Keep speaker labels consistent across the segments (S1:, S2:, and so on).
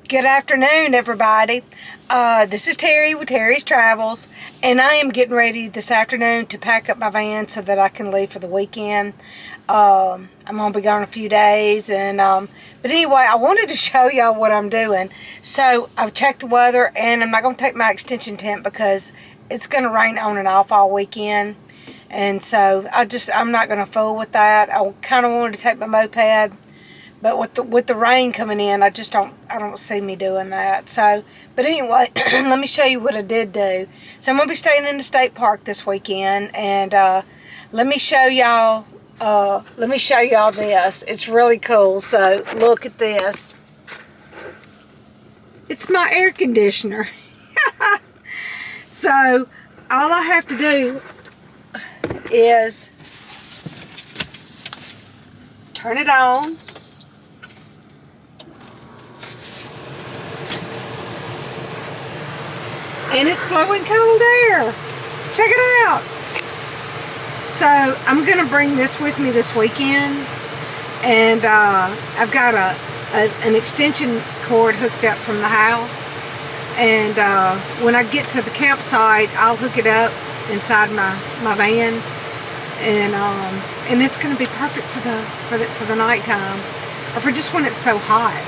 S1: Good afternoon, everybody. This is Terry with Terry's Travels, and I am getting ready this afternoon to pack up my van so that I can leave for the weekend. I'm going to be gone a few days, but anyway, I wanted to show y'all what I'm doing. So I've checked the weather, and I'm not going to take my extension tent because it's going to rain on and off all weekend. And so I'm not going to fool with that. I kind of wanted to take my moped. But with the rain coming in, I don't see me doing that. So, but anyway, let me show you what I did do. So I'm gonna be staying in the state park this weekend, and let me show y'all. This. It's really cool. So look at this. It's my air conditioner. So all I have to do is turn it on. And it's blowing cold air. Check it out. So I'm going to bring this with me this weekend. And I've got an extension cord hooked up from the house. And when I get to the campsite, I'll hook it up inside my van. And it's going to be perfect for the nighttime. Or for just when it's so hot.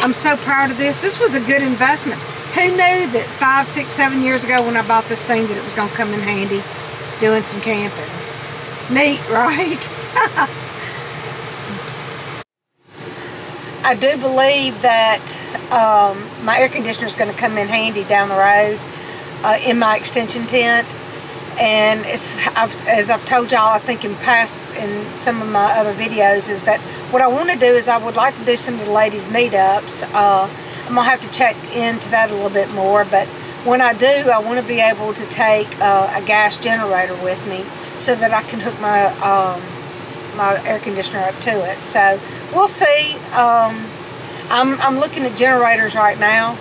S1: I'm so proud of this. This was a good investment. Who knew that 5, 6, 7 years ago when I bought this thing that it was going to come in handy doing some camping? Neat, right? I do believe that my air conditioner is going to come in handy down the road in my extension tent. And as I've told y'all, I think in some of my other videos, is that what I want to do is I would like to do some of the ladies' meetups. I'm going to have to check into that a little bit more, but when I do, I want to be able to take a gas generator with me so that I can hook my air conditioner up to it. So we'll see. I'm looking at generators right now,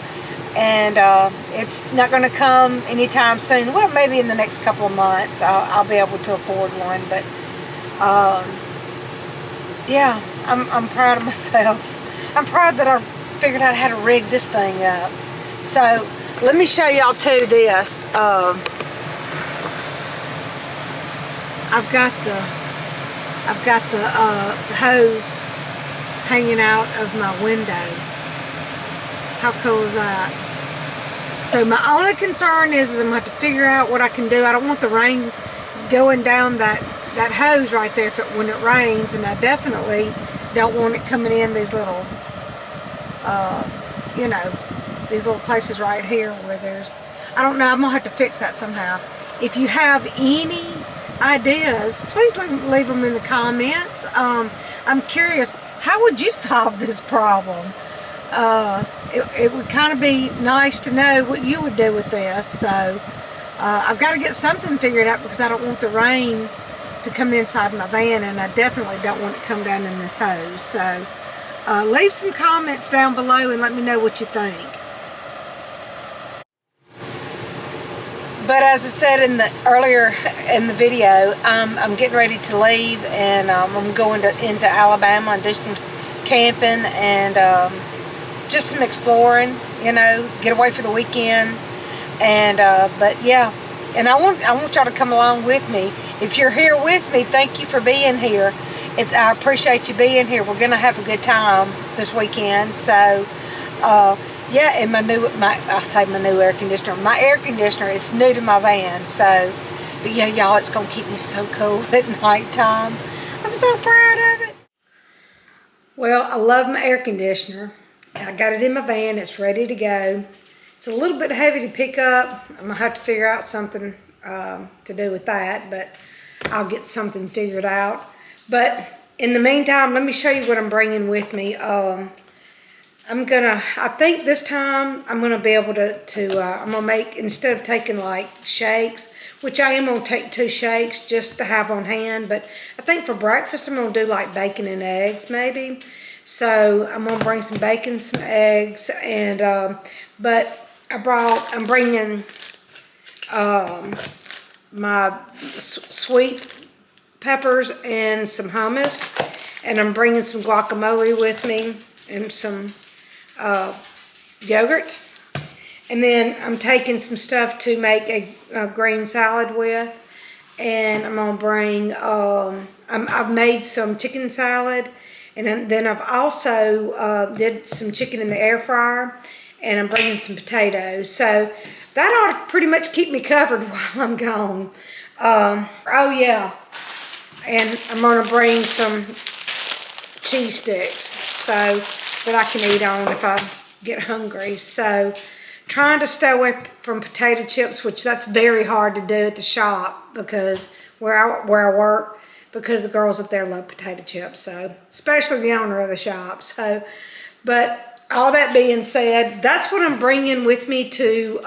S1: and it's not going to come anytime soon. Well, maybe in the next couple of months I'll be able to afford one, but yeah, I'm proud of myself. I'm proud that I figured out how to rig this thing up. So let me show y'all too this. I've got the hose hanging out of my window. How cool is that? So my only concern is I'm going to have to figure out what I can do. I don't want the rain going down that hose right there when it rains, and I definitely don't want it coming in these little these little places right here where there's, I don't know, I'm gonna have to fix that somehow. If you have any ideas, please leave them in the comments. I'm curious, how would you solve this problem? It would kind of be nice to know what you would do with this. So I've got to get something figured out because I don't want the rain to come inside my van, and I definitely don't want it to come down in this hose. So leave some comments down below and let me know what you think. But as I said earlier in the video, I'm getting ready to leave, and I'm going into Alabama and do some camping and just some exploring. Get away for the weekend. And but yeah, and I want y'all to come along with me. If you're here with me, thank you for being here. I appreciate you being here. We're gonna have a good time this weekend. So yeah, and my new air conditioner. My air conditioner is new to my van. So, but yeah, y'all, it's gonna keep me so cool at nighttime. I'm so proud of it. Well, I love my air conditioner. I got it in my van. It's ready to go. It's a little bit heavy to pick up. I'm gonna have to figure out something to do with that, but I'll get something figured out. But in the meantime, let me show you what I'm bringing with me. I think this time I'm gonna be able I'm gonna make, instead of taking like shakes, which I am gonna take 2 shakes just to have on hand, but I think for breakfast I'm gonna do like bacon and eggs maybe. So I'm gonna bring some bacon, some eggs, and but I'm bringing my sweet peppers and some hummus, and I'm bringing some guacamole with me and some yogurt. And then I'm taking some stuff to make a green salad with. And I'm gonna bring, I've made some chicken salad. And then I've also did some chicken in the air fryer. And I'm bringing some potatoes. So that ought to pretty much keep me covered while I'm gone. Oh yeah. And I'm gonna bring some cheese sticks so that I can eat on if I get hungry. So trying to stay away from potato chips, which that's very hard to do at the shop because where I work, because the girls up there love potato chips. So especially the owner of the shop. So, but all that being said, that's what I'm bringing with me to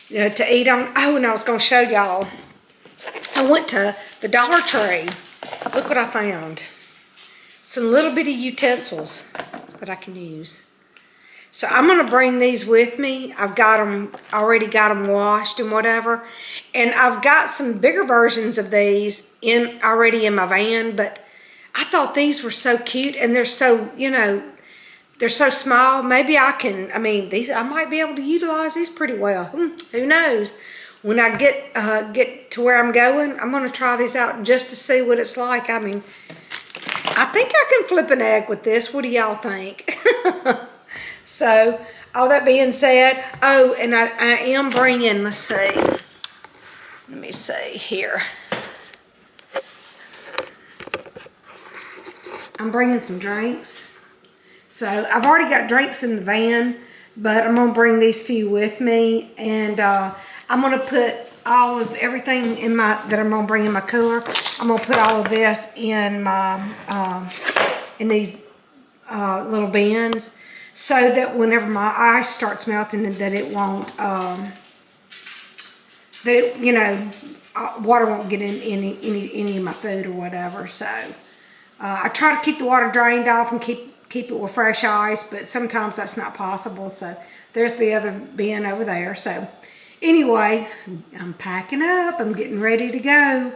S1: to eat on. Oh, and I was gonna show y'all. I went to the Dollar Tree. Look what I found. Some little bitty utensils that I can use. So I'm gonna bring these with me. I've got them, already got them washed and whatever. And I've got some bigger versions of these already in my van, but I thought these were so cute and they're so, they're so small. Maybe I might be able to utilize these pretty well. Who knows? When I get to where I'm going, I'm gonna try these out just to see what it's like. I mean, I think I can flip an egg with this. What do y'all think? So, all that being said, oh, and I am bringing, let's see. Let me see here. I'm bringing some drinks. So, I've already got drinks in the van, but I'm going to bring these few with me. And I'm going to put all of everything that I'm going to bring in my cooler. I'm going to put all of this in my, in these little bins, so that whenever my ice starts melting, that it won't, water won't get in any of my food or whatever. So I try to keep the water drained off and keep it with fresh ice, but sometimes that's not possible. So there's the other bin over there. So anyway, I'm packing up. I'm getting ready to go.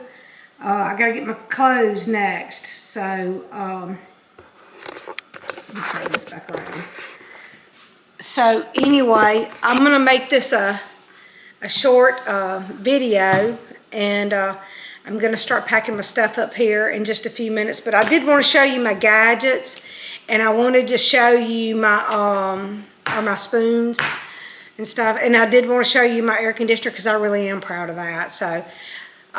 S1: I gotta get my clothes next. So let me turn this back around. So anyway, I'm gonna make this a short video, and I'm gonna start packing my stuff up here in just a few minutes. But I did want to show you my gadgets, and I wanted to show you my spoons and stuff. And I did want to show you my air conditioner because I really am proud of that. So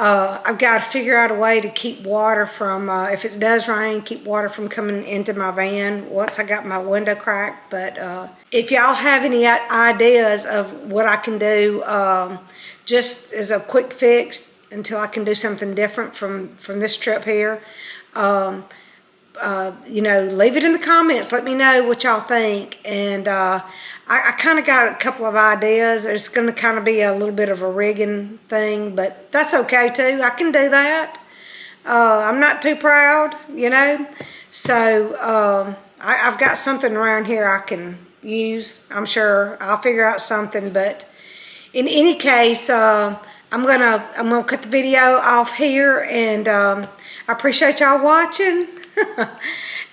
S1: I've got to figure out a way to keep water from, if it does rain, keep water from coming into my van once I got my window cracked. But if y'all have any ideas of what I can do just as a quick fix until I can do something different from this trip here, leave it in the comments. Let me know what y'all think. And I kind of got a couple of ideas. It's going to kind of be a little bit of a rigging thing, but that's okay too. I can do that. I'm not too proud, So I've got something around here I can use. I'm sure I'll figure out something. But in any case, I'm gonna cut the video off here, and I appreciate y'all watching.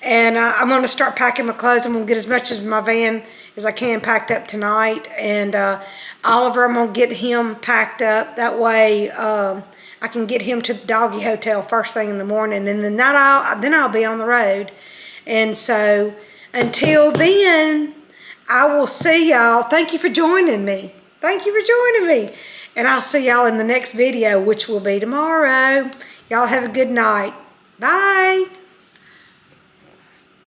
S1: And I'm going to start packing my clothes. I'm going to get as much of my van as I can packed up tonight. And Oliver, I'm going to get him packed up. That way I can get him to the doggy hotel first thing in the morning. And then I'll be on the road. And so until then, I will see y'all. Thank you for joining me. Thank you for joining me. And I'll see y'all in the next video, which will be tomorrow. Y'all have a good night. Bye.